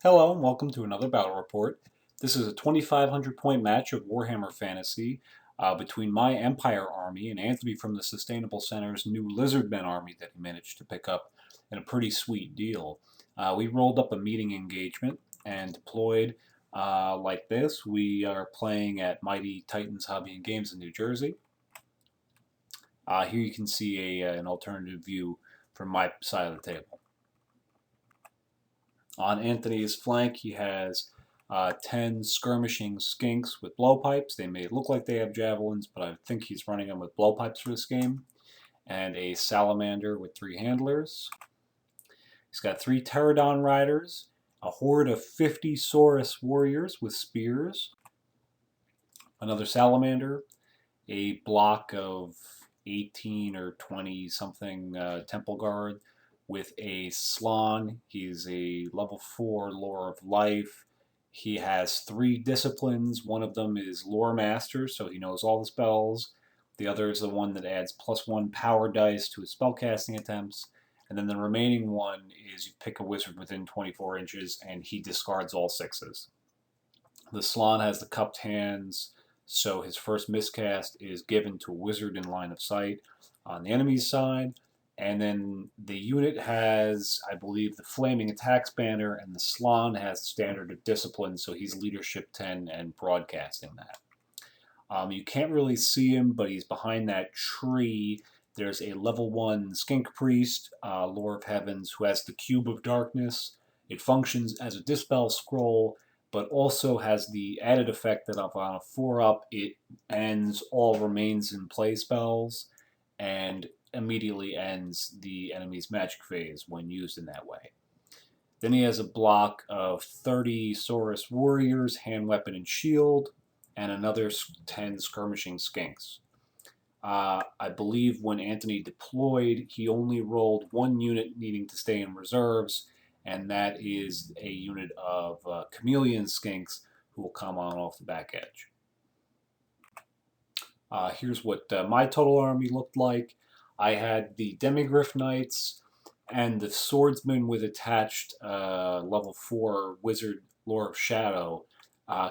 Hello and welcome to another battle report. This is a 2,500 point match of Warhammer Fantasy between my Empire army and Anthony from the Sustainable Center's new Lizardmen army that he managed to pick up in a pretty sweet deal. We rolled up a meeting engagement and deployed like this. We are playing at Mighty Titans Hobby and Games in New Jersey. Here you can see an alternative view from my side of the table. On Anthony's flank, he has 10 skirmishing skinks with blowpipes. They may look like they have javelins, but I think he's running them with blowpipes for this game. And a salamander with 3 handlers. He's got 3 pterodon riders, a horde of 50 saurus warriors with spears, another salamander, a block of 18 or 20 something temple guard, with a Slon. He's a level 4 Lore of Life. He has 3 disciplines. One of them is Lore Master, so he knows all the spells. The other is the one that adds +1 power dice to his spellcasting attempts. And then the remaining one is you pick a wizard within 24 inches, and he discards all 6s. The Slon has the cupped hands, so his first miscast is given to a wizard in line of sight on the enemy's side. And then the unit has, I believe, the Flaming Attacks banner, and the Slon has Standard of Discipline, so he's Leadership 10 and broadcasting that. You can't really see him, but he's behind that tree. There's a level 1 Skink Priest, Lore of Heavens, who has the Cube of Darkness. It functions as a Dispel Scroll, but also has the added effect that on a 4-up, it ends all remains in play spells, and immediately ends the enemy's magic phase when used in that way. Then he has a block of 30 Saurus warriors, hand, weapon, and shield, and another 10 skirmishing skinks. I believe when Anthony deployed, he only rolled 1 unit needing to stay in reserves, and that is a unit of chameleon skinks who will come on off the back edge. Here's what my total army looked like. I had the Demigryph Knights and the Swordsman with attached level 4 Wizard Lore of Shadow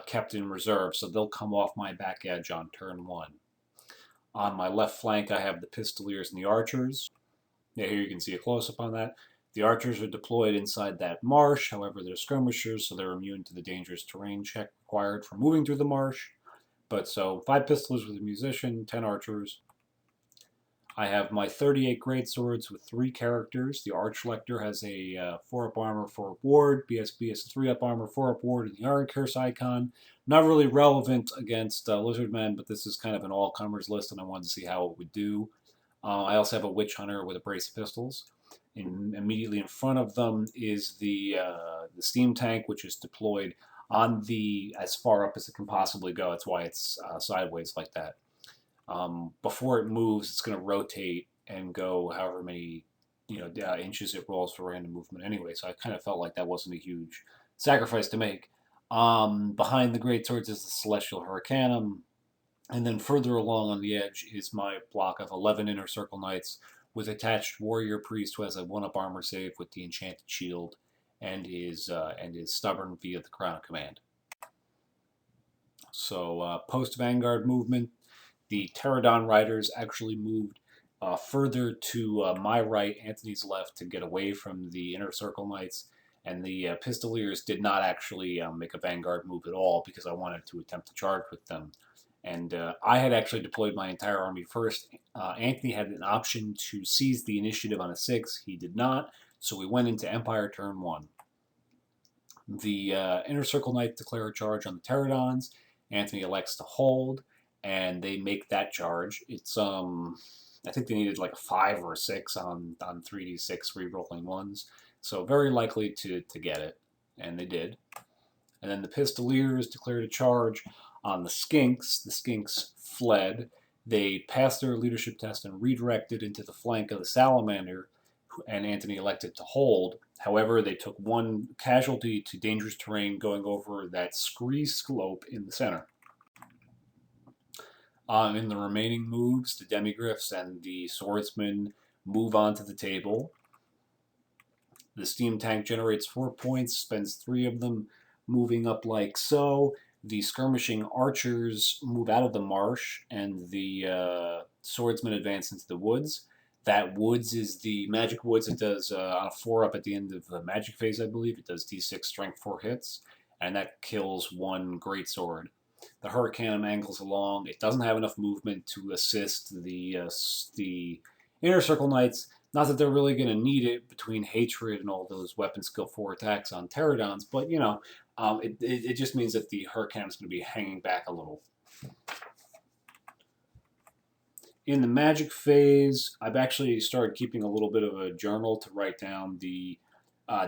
kept in reserve, so they'll come off my back edge on turn 1. On my left flank, I have the Pistoliers and the Archers. Yeah, here you can see a close-up on that. The Archers are deployed inside that marsh, however they're skirmishers, so they're immune to the dangerous terrain check required for moving through the marsh. But so 5 Pistoliers with a Musician, 10 Archers. I have my 38 Greatswords with 3 characters. The Archlector has a 4-up armor, 4-up ward. BSB has a 3-up armor, 4-up ward, and the Iron Curse icon. Not really relevant against Lizardmen, but this is kind of an all-comers list, and I wanted to see how it would do. I also have a Witch Hunter with a brace of pistols. And immediately in front of them is the steam tank, which is deployed on the as far up as it can possibly go. That's why it's sideways like that. Before it moves, it's going to rotate and go however many inches it rolls for random movement anyway. So I kind of felt like that wasn't a huge sacrifice to make. Behind the Greatswords is the Celestial Hurricanum. And then further along on the edge is my block of 11 Inner Circle Knights with attached Warrior Priest who has a 1-up armor save with the Enchanted Shield and is stubborn via the Crown of Command. So post-Vanguard movement, the Pterodon Riders actually moved further to my right, Anthony's left, to get away from the Inner Circle Knights. And the Pistoliers did not actually make a Vanguard move at all because I wanted to attempt to charge with them. And I had actually deployed my entire army first. Anthony had an option to seize the initiative on a 6. He did not, so we went into Empire turn 1. The Inner Circle Knights declare a charge on the Pterodons. Anthony elects to hold, and they make that charge. It's I think they needed like a 5 or a 6 on 3d6 re-rolling ones, so very likely to get it, and they did. And then the Pistoliers declared a charge on the Skinks. The Skinks fled. They passed their leadership test and redirected into the flank of the Salamander, and Anthony elected to hold. However, they took 1 casualty to dangerous terrain going over that scree slope in the center. In the remaining moves, the Demigryphs and the Swordsmen move onto the table. The steam tank generates 4 points, spends 3 of them moving up like so. The skirmishing archers move out of the marsh, and the swordsmen advance into the woods. That woods is the magic woods. It does on a 4-up at the end of the magic phase, I believe. It does d6 strength 4 hits, and that kills 1 greatsword. The hurricane angles along. It doesn't have enough movement to assist the inner circle knights. Not that they're really going to need it between hatred and all those weapon skill 4 attacks on pterodons, but it just means that the hurricane is going to be hanging back a little. In the magic phase, I've actually started keeping a little bit of a journal to write down the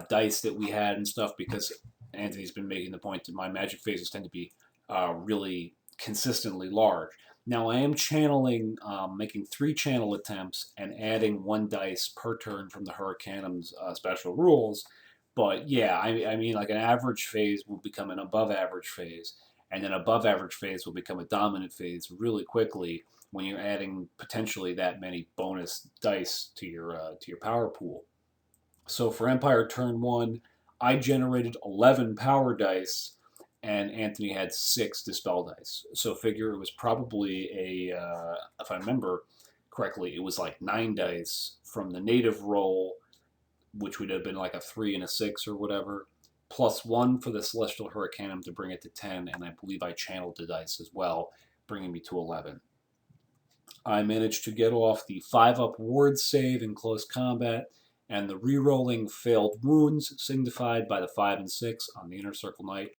dice that we had and stuff, because Anthony's been making the point that my magic phases tend to be really consistently large. Now I am channeling, making 3 channel attempts and adding 1 dice per turn from the Hurricanum's special rules. But yeah, I mean, like an average phase will become an above average phase, and then above average phase will become a dominant phase really quickly when you're adding potentially that many bonus dice to your power pool. So for Empire turn 1, I generated 11 power dice, and Anthony had 6 dispel dice. So figure it was probably if I remember correctly, it was like 9 dice from the native roll, which would have been like a 3 and a 6 or whatever, plus 1 for the Celestial Hurricanum to bring it to 10, and I believe I channeled the dice as well, bringing me to 11. I managed to get off the 5-up ward save in close combat, and the re-rolling failed wounds signified by the 5 and 6 on the Inner Circle Knight.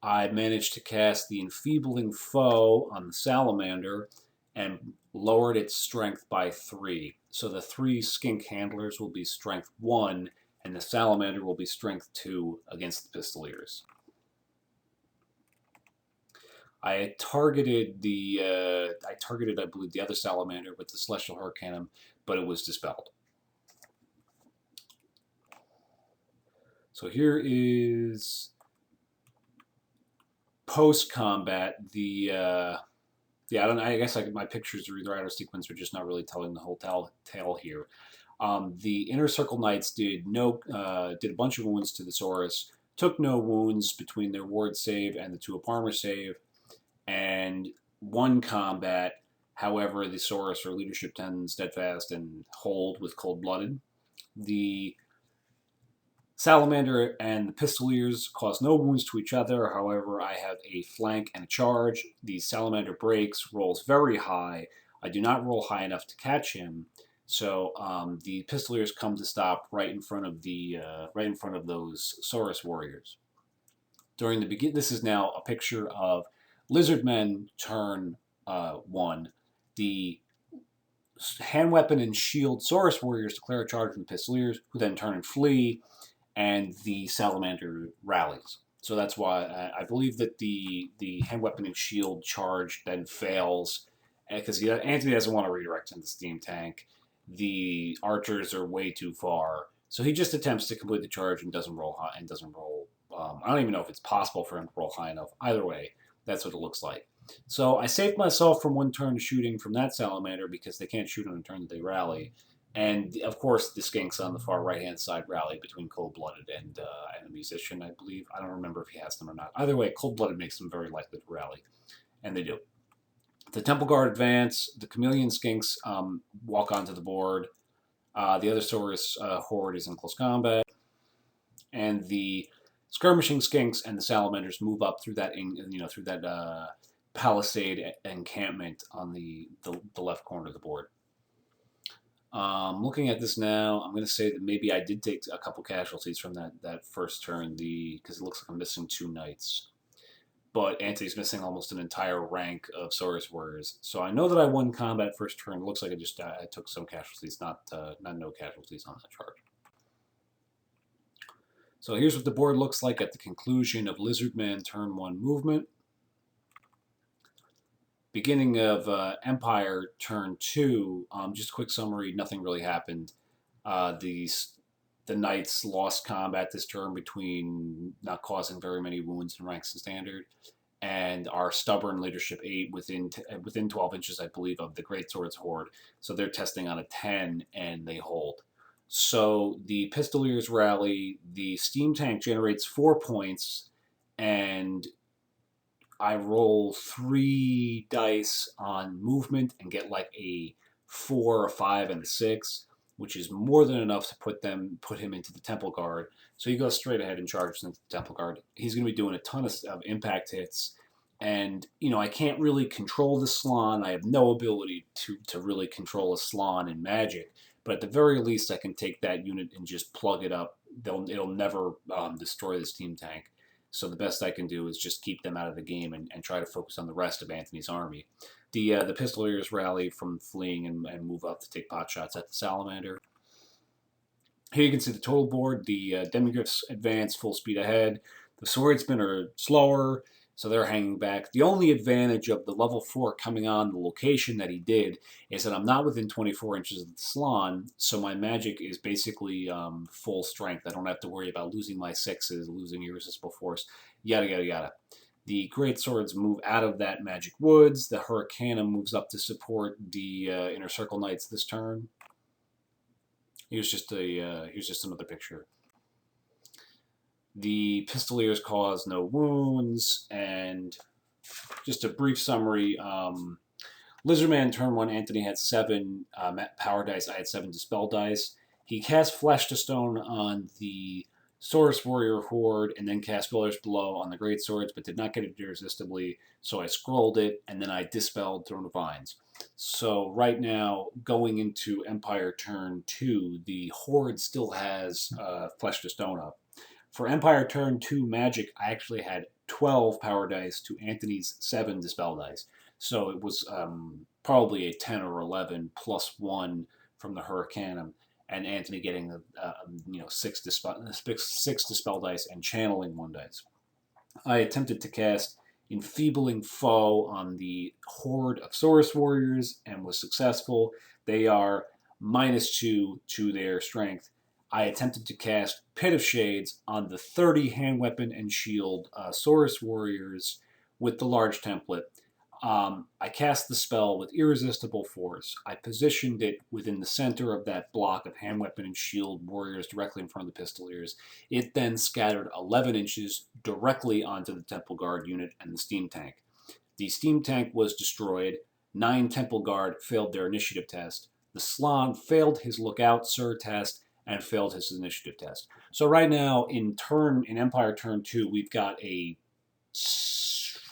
I managed to cast the Enfeebling Foe on the Salamander and lowered its strength by 3. So the 3 skink handlers will be strength 1, and the Salamander will be strength 2 against the Pistoliers. I targeted, I believe, the other Salamander with the Celestial Hurricanum, but it was dispelled. So here is post-combat. I guess my pictures are either out of sequence or just not really telling the whole tale here. The Inner Circle Knights did a bunch of wounds to the Saurus, took no wounds between their ward save and the 2-up armor save, and won combat. However, the Saurus are Leadership 10, Steadfast, and Hold with Cold-Blooded. The Salamander and the Pistoliers cause no wounds to each other. However, I have a flank and a charge. The Salamander breaks, rolls very high. I do not roll high enough to catch him, so the Pistoliers come to stop right in front of those Saurus warriors. This is now a picture of Lizardmen turn 1. The hand weapon and shield Saurus warriors declare a charge from the Pistoliers, who then turn and flee, and the Salamander rallies. So that's why I believe that the hand weapon and shield charge then fails, because Anthony doesn't want to redirect into the steam tank. The archers are way too far, so he just attempts to complete the charge and doesn't roll high. I don't even know if it's possible for him to roll high enough. Either way, that's what it looks like. So I saved myself from 1 turn shooting from that Salamander, because they can't shoot on the turn that they rally. And, of course, the skinks on the far right-hand side rally between Cold-Blooded and a Musician, I believe. I don't remember if he has them or not. Either way, Cold-Blooded makes them very likely to rally. And they do. The Temple Guard advance. The Chameleon skinks walk onto the board. The other Saurus horde is in close combat. And the Skirmishing skinks and the Salamanders move up through that palisade encampment on the left corner of the board. Looking at this now, I'm going to say that maybe I did take a couple casualties from that first turn, because it looks like I'm missing 2 knights. But Anthony's missing almost an entire rank of Saurus warriors. So I know that I won combat first turn. It looks like I took some casualties, not no casualties on that charge. So here's what the board looks like at the conclusion of Lizardman turn 1 movement. Beginning of Empire turn 2, just a quick summary, nothing really happened. The Knights lost combat this turn between not causing very many wounds in ranks and standard, and our stubborn Leadership 8 within 12 inches, I believe, of the Greatsword's horde. So they're testing on a 10, and they hold. So the Pistoliers rally, the steam tank generates 4 points, and I roll 3 dice on movement and get like a 4, a 5, and a 6, which is more than enough to put him into the Temple Guard. So he goes straight ahead and charges into the Temple Guard. He's going to be doing a ton of impact hits, and I can't really control the Slon. I have no ability to really control a Slon in Magic, but at the very least, I can take that unit and just plug it up. It'll never destroy the steam tank. So the best I can do is just keep them out of the game and try to focus on the rest of Anthony's army. The Pistoliers rally from fleeing and move up to take pot shots at the Salamander. Here you can see the total board. The Demigryphs advance full speed ahead. The Swordsmen are slower, so they're hanging back. The only advantage of the level 4 coming on the location that he did is that I'm not within 24 inches of the Slon, so my magic is basically full strength. I don't have to worry about losing my 6s, losing irresistible force, yada, yada, yada. The Great Swords move out of that Magic Woods. The Hurricanum moves up to support the Inner Circle Knights this turn. Here's just another picture. The Pistoliers cause no wounds, and just a brief summary. Lizardman turn 1, Anthony had 7 power dice, I had 7 dispel dice. He cast Flesh to Stone on the Saurus Warrior Horde, and then cast Builder's Blow on the Great Swords, but did not get it irresistibly, so I scrolled it, and then I dispelled Throne of Vines. So right now, going into Empire turn 2, the Horde still has Flesh to Stone up. For Empire turn 2 Magic, I actually had 12 power dice to Anthony's 7 dispel dice. So it was probably a 10 or 11 plus 1 from the Hurricanum, and Anthony getting 6 dispel dice and channeling 1 dice. I attempted to cast Enfeebling Foe on the Horde of Saurus Warriors and was successful. They are -2 to their strength. I attempted to cast Pit of Shades on the 30 hand weapon and shield Saurus Warriors with the large template. I cast the spell with Irresistible Force. I positioned it within the center of that block of hand weapon and shield warriors directly in front of the Pistoliers. It then scattered 11 inches directly onto the Temple Guard unit and the steam tank. The steam tank was destroyed. 9 Temple Guard failed their initiative test. The Slon failed his Lookout Sir test and failed his initiative test. So right now, in Empire turn 2, we've got a,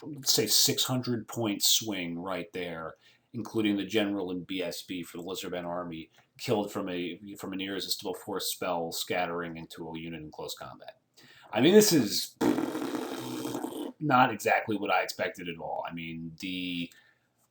let's say, 600 point swing right there, including the general and BSB for the Lizardmen army, killed from an irresistible force spell scattering into a unit in close combat. I mean, this is not exactly what I expected at all. I mean,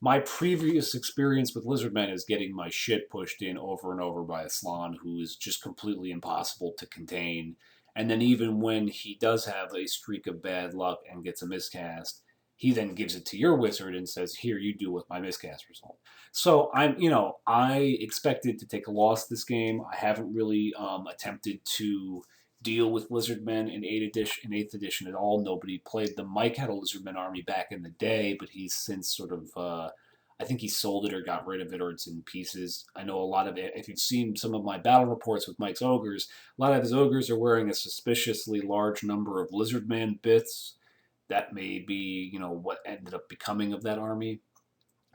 my previous experience with Lizardmen is getting my shit pushed in over and over by a Slon who is just completely impossible to contain. And then even when he does have a streak of bad luck and gets a miscast, he then gives it to your wizard and says, "Here, you do with my miscast result." So I expected to take a loss this game. I haven't really attempted to deal with Lizardmen in 8th edition at all. Nobody played them. Mike had a Lizardmen army back in the day, but he's since sort of, I think he sold it or got rid of it, or it's in pieces. I know a lot of it. If you've seen some of my battle reports with Mike's ogres, a lot of his ogres are wearing a suspiciously large number of Lizardman bits. That may be, what ended up becoming of that army.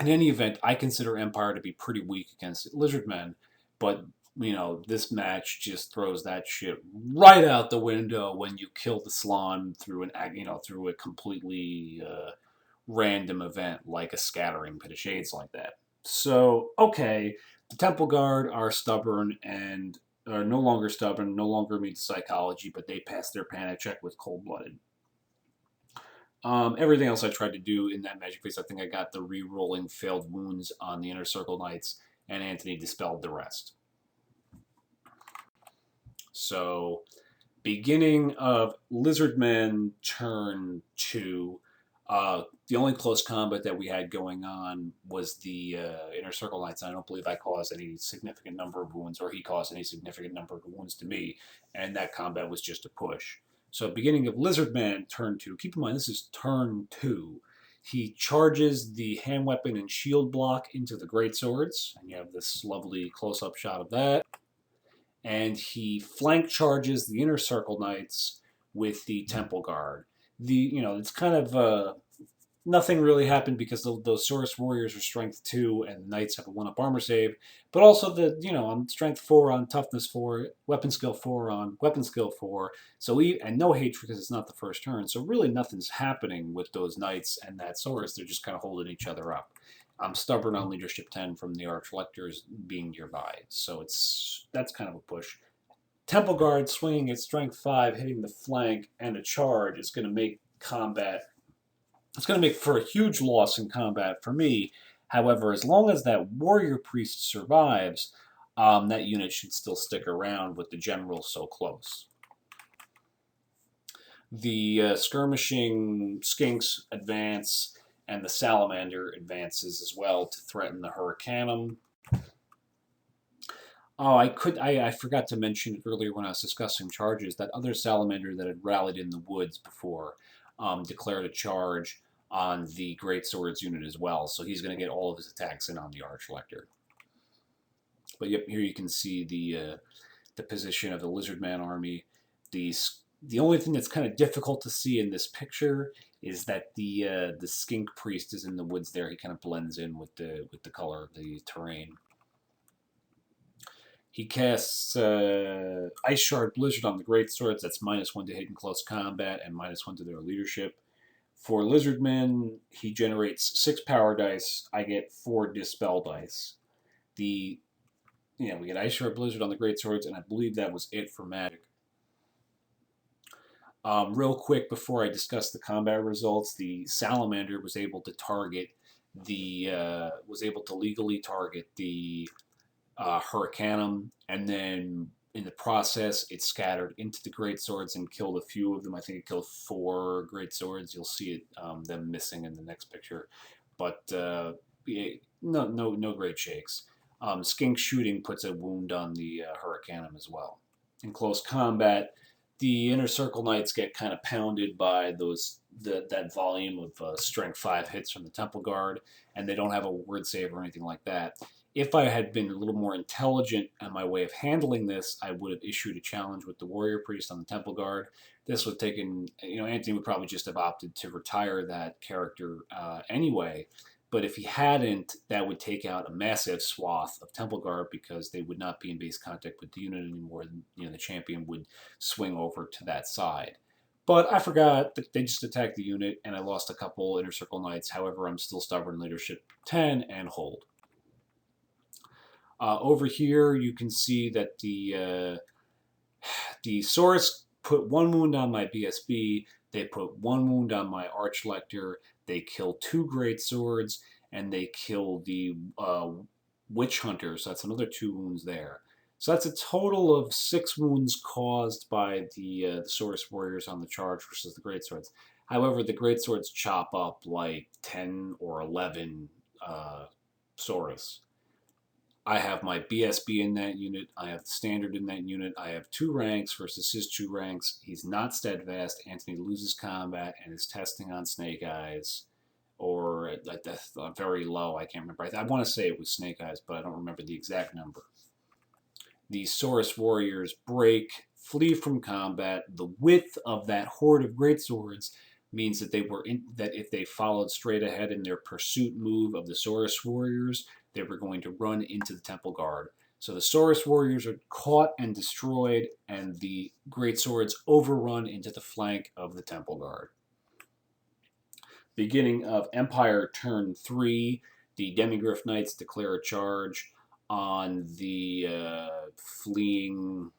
In any event, I consider Empire to be pretty weak against Lizardmen, but this match just throws that shit right out the window when you kill the Slon through through a completely random event like a scattering Pit of Shades like that. So, okay, the Temple Guard are stubborn and are no longer stubborn, no longer meet psychology, but they pass their panic check with cold-blooded. Everything else I tried to do in that magic phase, I think I got the re-rolling failed wounds on the Inner Circle Knights, and Anthony dispelled the rest. So, beginning of Lizardmen turn 2, the only close combat that we had going on was the Inner Circle Knights. I don't believe I caused any significant number of wounds, or he caused any significant number of wounds to me, and that combat was just a push. So beginning of Lizardman turn 2, keep in mind this is turn 2. He charges the hand weapon and shield block into the Great Swords, and you have this lovely close-up shot of that. and he flank charges the Inner Circle Knights with the Temple Guard. It's kind of nothing really happened because those Saurus Warriors are Strength 2 and the Knights have a 1-up armor save, but also on Strength 4 on Toughness 4, Weapon Skill 4 on Weapon Skill 4, and no hatred because it's not the first turn, so really nothing's happening with those Knights and that Saurus, they're just kind of holding each other up. I'm stubborn on Leadership 10 from the Archlectors being nearby, so that's kind of a push. Temple Guard swinging at Strength 5, hitting the flank, and a charge is going to make combat. It's going to make for a huge loss in combat for me. However, as long as that Warrior Priest survives, that unit should still stick around with the General so close. The Skirmishing Skinks advance, and the Salamander advances as well to threaten the Hurricanum. Oh, I forgot to mention earlier when I was discussing charges that other Salamander that had rallied in the woods before declared a charge on the Great Swords unit as well, so he's going to get all of his attacks in on the Archlector. But yep, here you can see the position of the Lizardman army. The only thing that's kind of difficult to see in this picture is that the Skink Priest is in the woods there. He kind of blends in with the color of the terrain. He casts Ice Shard Blizzard on the Great Swords. That's -1 to hit in close combat and -1 to their leadership. For Lizardmen, he generates 6 power dice. I get 4 dispel dice. We get Ice Shard Blizzard on the Great Swords, and I believe that was it for magic. Real quick before I discuss the combat results, the Salamander was able to legally target the Hurricanum, and then in the process it scattered into the Great Swords and killed a few of them. I think it killed 4 Great Swords. You'll see it them missing in the next picture, but no great shakes. Skink Shooting puts a wound on the Hurricanum as well. In close combat, the Inner Circle Knights get kind of pounded by that volume of Strength 5 hits from the Temple Guard, and they don't have a word save or anything like that. If I had been a little more intelligent in my way of handling this, I would have issued a challenge with the Warrior Priest on the Temple Guard. This would have taken, Anthony would probably just have opted to retire that character anyway. But if he hadn't, that would take out a massive swath of Temple Guard because they would not be in base contact with the unit anymore. The champion would swing over to that side. But I forgot that they just attacked the unit, and I lost a couple Inner Circle Knights. However, I'm still stubborn Leadership 10 and hold. Over here, you can see that the Saurus put 1 wound on my BSB. They put 1 wound on my Archlector. They kill 2 Great Swords, and they kill the Witch Hunter. So that's another 2 wounds there. So that's a total of 6 wounds caused by the Saurus Warriors on the charge versus the Great Swords. However, the Great Swords chop up like 10 or 11 Saurus. I have my BSB in that unit. I have the Standard in that unit. I have 2 ranks versus his 2 ranks. He's not steadfast. Anthony loses combat and is testing on Snake Eyes. Or at very low. I can't remember. I want to say it was Snake Eyes, but I don't remember the exact number. The Saurus Warriors break, flee from combat. The width of that horde of Great Swords means that that if they followed straight ahead in their pursuit move of the Saurus Warriors, they were going to run into the Temple Guard. So the Saurus Warriors are caught and destroyed, and the Great Swords overrun into the flank of the Temple Guard. Beginning of Empire turn 3, the Demigryph Knights declare a charge on the fleeing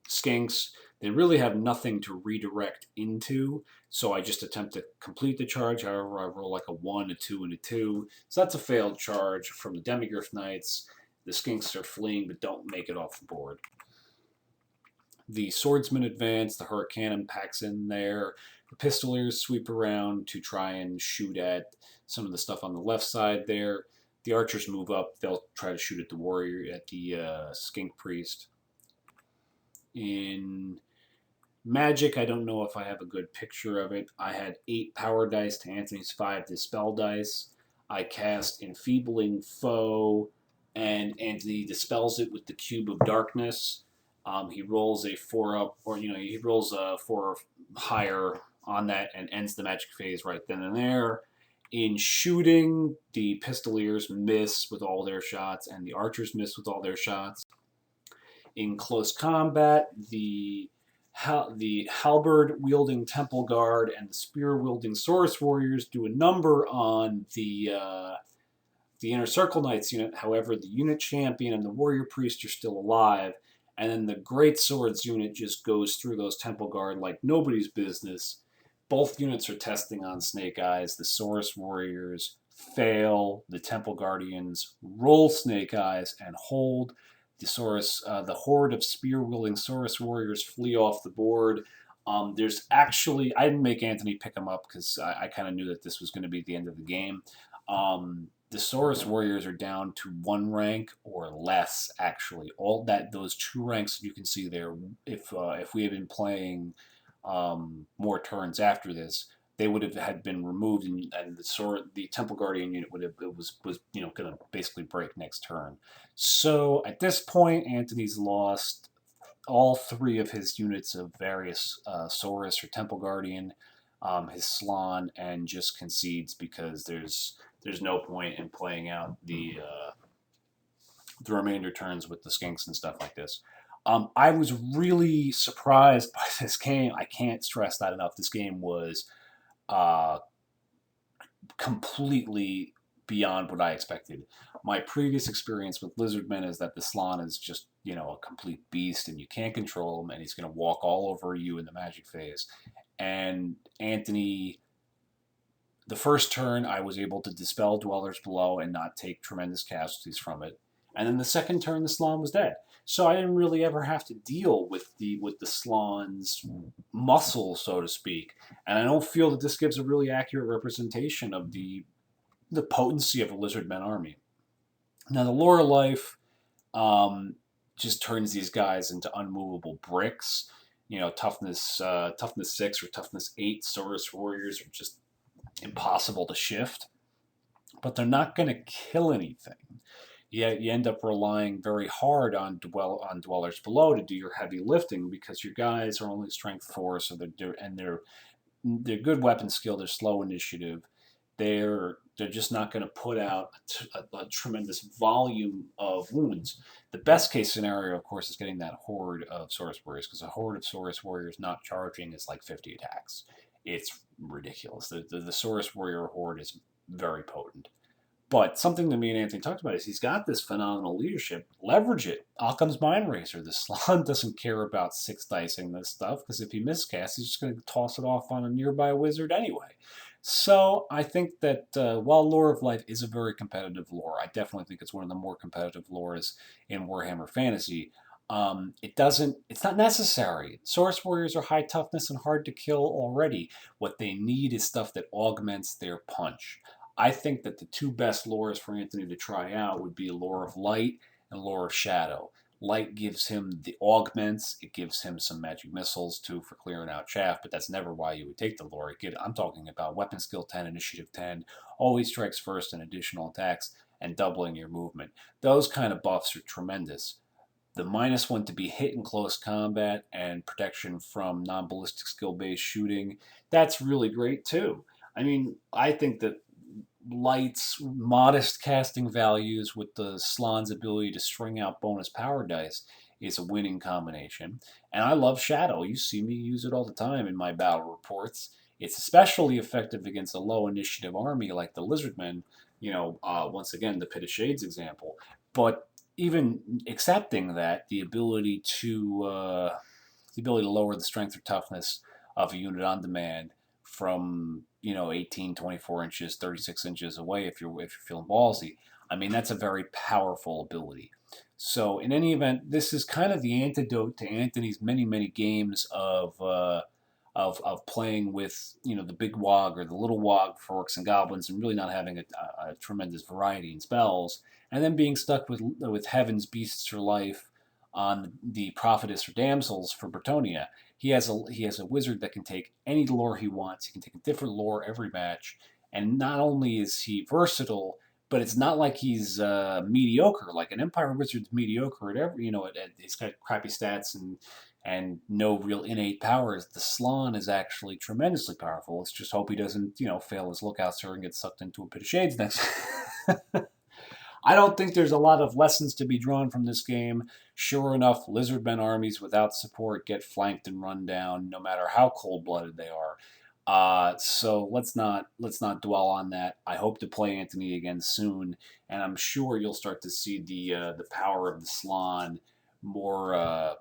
Skinks. They really have nothing to redirect into, so I just attempt to complete the charge. However, I roll like a 1, a 2, and a 2. So that's a failed charge from the Demigryph Knights. The Skinks are fleeing but don't make it off the board. The Swordsmen advance. The Hurricanum packs in there. The Pistoliers sweep around to try and shoot at some of the stuff on the left side there. The Archers move up. They'll try to shoot at the Warrior, at the Skink Priest. In Magic, I don't know if I have a good picture of it. I had 8 power dice to Anthony's 5 dispel dice. I cast Enfeebling Foe, and Anthony dispels it with the Cube of Darkness. He rolls a 4 up, or he rolls a 4 higher on that and ends the magic phase right then and there. In shooting, the pistoliers miss with all their shots, and the archers miss with all their shots. In close combat, the halberd wielding temple guard and the spear wielding source warriors do a number on the inner circle knights unit. However, the unit champion and the warrior priest are still alive, and then the great swords unit just goes through those temple guard like nobody's business. Both units are testing on snake eyes. The source warriors fail. The temple guardians roll snake eyes and hold. The horde of spear wielding Saurus warriors flee off the board. There's actually, I didn't make Anthony pick them up because I kind of knew that this was going to be the end of the game. The Saurus warriors are down to 1 rank or less. Actually, those 2 ranks that you can see there. If we had been playing more turns after this, they would have had been removed, and the Temple Guardian unit was going to basically break next turn. So at this point, Anthony's lost all 3 of his units of various Saurus or Temple Guardian, his Slon, and just concedes because there's no point in playing out the remainder turns with the skinks and stuff like this. I was really surprised by this game. I can't stress that enough. This game was completely beyond what I expected. My previous experience with Lizardmen is that the Slon is just, a complete beast and you can't control him and he's going to walk all over you in the magic phase. And Anthony, the first turn, I was able to dispel Dwellers Below and not take tremendous casualties from it. And then the second turn, the Slon was dead. So I didn't really ever have to deal with the Slon's muscle, so to speak. And I don't feel that this gives a really accurate representation of the potency of a Lizardmen army. Now, the Lore of Life just turns these guys into unmovable bricks. Toughness 6 or toughness 8 Saurus warriors are just impossible to shift. But they're not going to kill anything. You end up relying very hard on Dwellers Below to do your heavy lifting because your guys are only strength 4, so they're good weapon skill. They're slow initiative. They're just not going to put out a tremendous volume of wounds. The best case scenario, of course, is getting that horde of Saurus warriors, because a horde of Saurus warriors not charging is like 50 attacks. It's ridiculous. The Saurus warrior horde is very potent. But something that me and Anthony talked about is he's got this phenomenal leadership. Leverage it. Occam's Mind Racer. The Slon doesn't care about 6 dicing this stuff because if he miscasts, he's just going to toss it off on a nearby wizard anyway. So I think that while Lore of Life is a very competitive lore, I definitely think it's one of the more competitive lores in Warhammer Fantasy. It's not necessary. Saurus warriors are high toughness and hard to kill already. What they need is stuff that augments their punch. I think that the 2 best lores for Anthony to try out would be Lore of Light and Lore of Shadow. Light gives him the augments. It gives him some magic missiles, too, for clearing out chaff, but that's never why you would take the lore. I'm talking about weapon skill 10, initiative 10, always strikes first and additional attacks, and doubling your movement. Those kind of buffs are tremendous. The -1 to be hit in close combat and protection from non-ballistic skill-based shooting, that's really great, too. I mean, I think that Light's modest casting values with the Slon's ability to string out bonus power dice is a winning combination. And I love Shadow. You see me use it all the time in my battle reports. It's especially effective against a low initiative army like the Lizardmen, once again, the Pit of Shades example. But even accepting that, the ability to lower the strength or toughness of a unit on demand from 18, 24 inches, 36 inches away if you're feeling ballsy. I mean, that's a very powerful ability. So in any event, this is kind of the antidote to Anthony's many games of playing with the big wog or the little wog for orcs and goblins and really not having a tremendous variety in spells, and then being stuck with Heaven's Beasts for Life on the Prophetess or Damsels for Bretonia. He has a wizard that can take any lore he wants. He can take a different lore every match, and not only is he versatile, but it's not like he's mediocre. Like an Empire Wizard's mediocre at every, he's got crappy stats and no real innate powers. The Slon is actually tremendously powerful. Let's just hope he doesn't, fail his lookout sir and get sucked into a pit of shades next. I don't think there's a lot of lessons to be drawn from this game. Sure enough, Lizardmen armies without support get flanked and run down, no matter how cold-blooded they are. So let's not dwell on that. I hope to play Anthony again soon, and I'm sure you'll start to see the power of the Slon more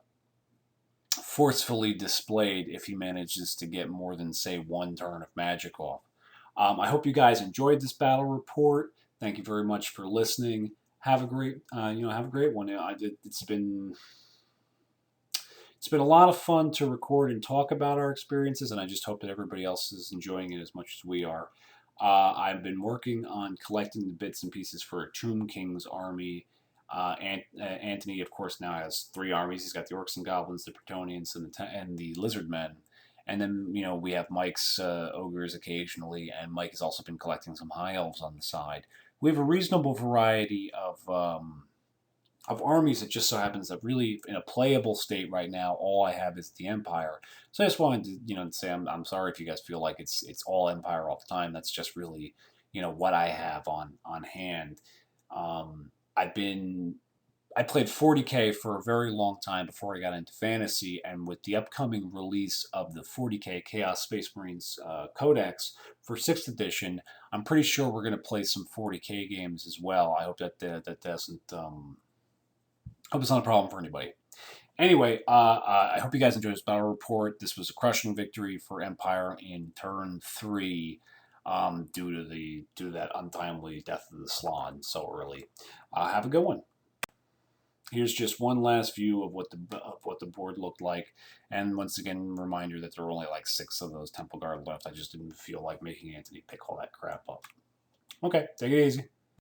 forcefully displayed if he manages to get more than, say, one turn of magic off. I hope you guys enjoyed this battle report. Thank you very much for listening. Have a great, have a great one. It's been a lot of fun to record and talk about our experiences, and I just hope that everybody else is enjoying it as much as we are. I've been working on collecting the bits and pieces for a Tomb King's army. Anthony, of course, now has 3 armies. He's got the Orcs and Goblins, the Bretonnians, and the Lizardmen. And then, we have Mike's ogres occasionally, and Mike has also been collecting some high elves on the side. We have a reasonable variety of armies. It just so happens that really, in a playable state right now, all I have is the Empire. So I just wanted to, say I'm sorry if you guys feel like it's all Empire all the time. That's just really, what I have on hand. I played 40K for a very long time before I got into fantasy, and with the upcoming release of the 40K Chaos Space Marines Codex for 6th edition, I'm pretty sure we're going to play some 40K games as well. I hope that doesn't hope it's not a problem for anybody. Anyway, I hope you guys enjoyed this battle report. This was a crushing victory for Empire in turn 3. Due to that untimely death of the Slon so early. Have a good one. Here's just one last view of what the board looked like, and once again, reminder that there were only like 6 of those Temple Guard left. I just didn't feel like making Anthony pick all that crap up. Okay, take it easy.